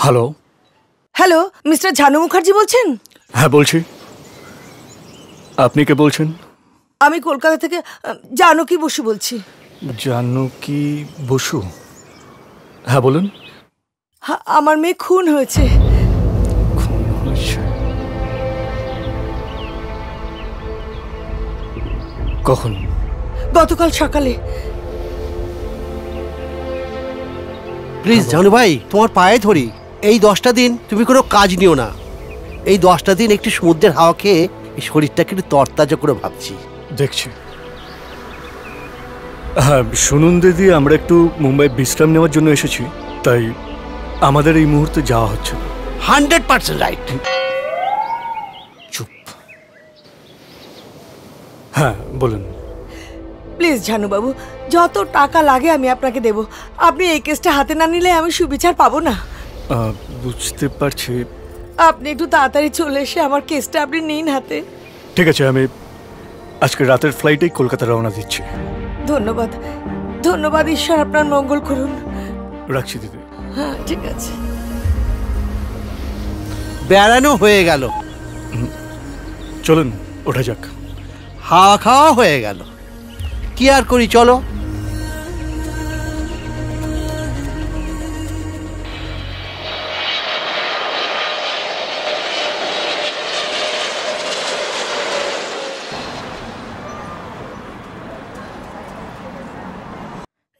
Hello. Hello, mister ঝানু Mukherjee বলছেন? হ্যাঁ বলছি। আপনি কে বলছেন? আমি কলকাতা থেকে জানকী বসু বলছি। জানকী বসু? হ্যাঁ বলুন। আমার মেয়ে খুন হয়েছে। খুন হয়েছে? কখন? গতকাল সকালে। প্লিজ জানু ভাই, তোমার পায়ে ধরি, এই 10টা দিন তুমি কোনো কাজ নিও না। এই 10টা দিন একটু সমুদ্রের হাওয়া খেয়ে এই শরীরটাকে একটু তরতাজা করে ভাবছি। দেখছি। হ্যাঁ শুনুন দিদি, আমরা একটু মুম্বাই বিশ্রাম নেওয়ার জন্য এসেছি, তাই আমাদের এই মুহূর্তে যাওয়া হচ্ছে না। 100% রাইট। চুপ। হ্যাঁ বলুন। প্লিজ ঝানুবাবু, যত টাকা লাগে আমি আপনাকে দেব। আপনি এই কেসটা হাতে না নিলে আমি সুবিচার পাবো না। বুঝতে পারছি। আপনি একটু তাড়াতাড়ি চলে এসে আমার কেসটা আপনি নিন হাতে। ঠিক আছে, আমি আজকে রাতের ফ্লাইটেই কলকাতা রওনা দিচ্ছি। ধন্যবাদ ধন্যবাদ, ঈশ্বর আপনার মঙ্গল করুন। রাখছি দিদি। হ্যাঁ ঠিক আছে। বেড়ানো হয়ে গেল, চলুন ওঠা যাক। হাওয়া খাওয়া হয়ে গেল, কি আর করি, চলো।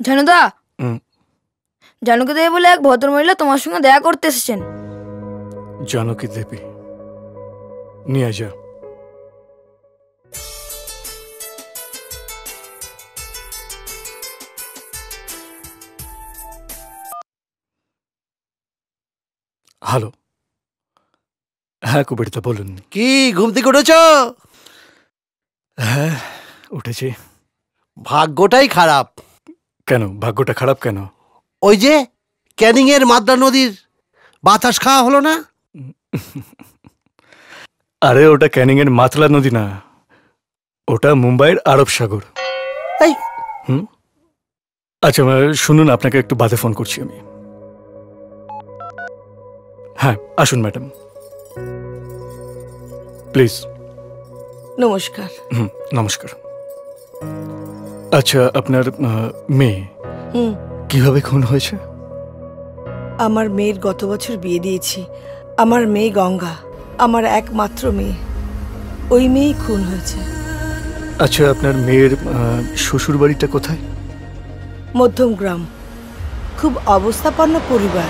জানুদা, জানকী দেবী বলে এক ভদ্রমহিলা তোমার সঙ্গে দেখা করতে এসেছেন। জানকী দেবী? নিয়ে যা। হ্যালো। হ্যাঁ কুবেরদা বলুন। কি ঘুম থেকে উঠেছ? হ্যাঁ উঠেছি। ভাগ্যটাই খারাপ। কেন ভাগ্যটা খারাপ কেন? ওই যে ক্যানিং এর মাদ্রা নদীর বাতাস খাওয়া হলো না। আরে ওটা ক্যানিং এর মাতলা নদী না, ওটা মুম্বাইয়ের আরব সাগর। এই আচ্ছা শুনুন, আপনাকে একটু বাদে ফোন করছি আমি। হ্যাঁ আসুন ম্যাডাম প্লিজ। নমস্কার। নমস্কার। আচ্ছা আপনার মেয়ে কিভাবে খুন হয়েছে? আমার মেয়ের গত বছর বিয়ে দিয়েছি। আমার মেয়ে গঙ্গা, আমার একমাত্র মেয়ে। ওই মেয়েই খুন হয়েছে। আচ্ছা আপনার মেয়ের শ্বশুর বাড়িটা কোথায়? মধ্যম গ্রাম, খুব অবস্থাপন্ন পরিবার।